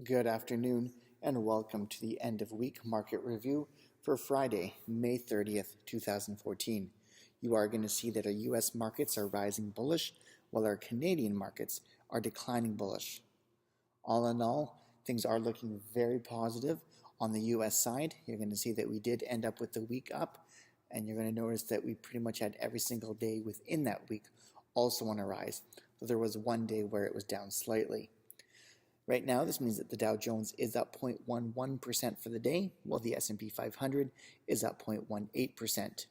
Good afternoon and welcome to the end of week market review for Friday, May 30th, 2014. You are going to see that our US markets are rising bullish while our Canadian markets are declining bullish. All in all, things are looking very positive on the US side. You're going to see that we did end up with the week up, and you're going to notice that we pretty much had every single day within that week also on a rise. So there was one day where it was down slightly. Right now, this means that the Dow Jones is up 0.11% for the day, while the S&P 500 is up 0.18%.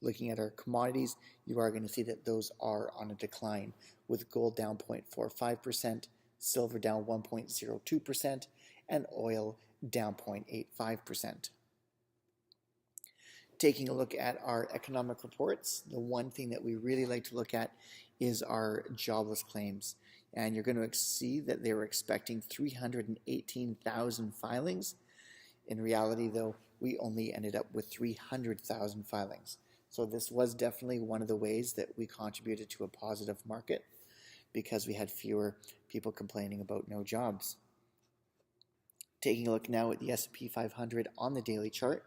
Looking at our commodities, you are going to see that those are on a decline, with gold down 0.45%, silver down 1.02%, and oil down 0.85%. Taking a look at our economic reports, the one thing that we really like to look at is our jobless claims. And you're going to see that they were expecting 318,000 filings. In reality, though, we only ended up with 300,000 filings. So this was definitely one of the ways that we contributed to a positive market, because we had fewer people complaining about no jobs. Taking a look now at the S&P 500 on the daily chart,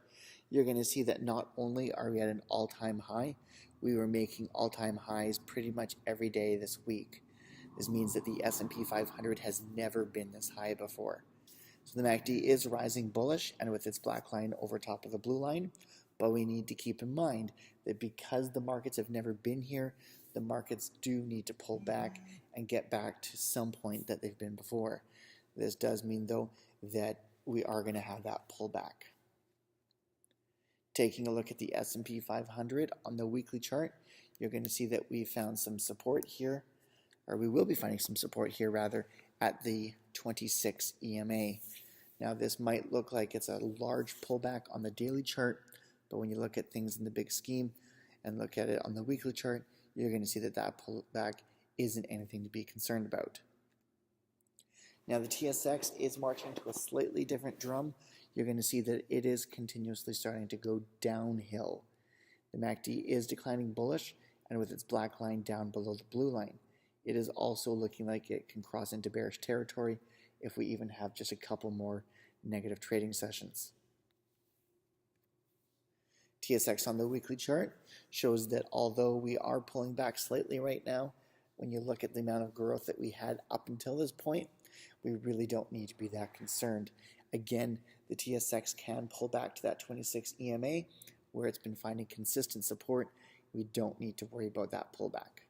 you're going to see that not only are we at an all-time high, we were making all-time highs pretty much every day this week. This means that the S&P 500 has never been this high before. So the MACD is rising bullish and with its black line over top of the blue line, but we need to keep in mind that because the markets have never been here, the markets do need to pull back and get back to some point that they've been before. This does mean, though, that we are going to have that pullback. Taking a look at the S&P 500 on the weekly chart, you're going to see that we found some support here, or we will be finding some support here rather, at the 26 EMA. Now this might look like it's a large pullback on the daily chart, but when you look at things in the big scheme and look at it on the weekly chart, you're going to see that that pullback isn't anything to be concerned about. Now the TSX is marching to a slightly different drum. You're going to see that it is continuously starting to go downhill. The MACD is declining bullish and with its black line down below the blue line. It is also looking like it can cross into bearish territory if we even have just a couple more negative trading sessions. TSX on the weekly chart shows that although we are pulling back slightly right now, when you look at the amount of growth that we had up until this point, we really don't need to be that concerned. Again, the TSX can pull back to that 26 EMA where it's been finding consistent support. We don't need to worry about that pullback.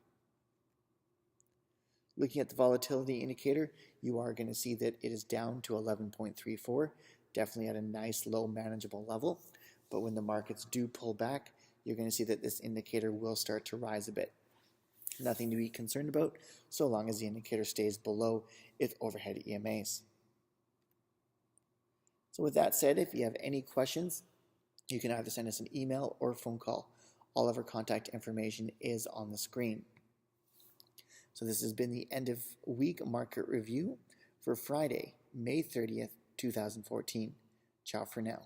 Looking at the volatility indicator, you are going to see that it is down to 11.34, definitely at a nice low manageable level. But when the markets do pull back, you're going to see that this indicator will start to rise a bit. Nothing to be concerned about so long as the indicator stays below its overhead EMAs. So with that said, if you have any questions, you can either send us an email or a phone call. All of our contact information is on the screen. So this has been the end of week market review for Friday, May 30th, 2014. Ciao for now.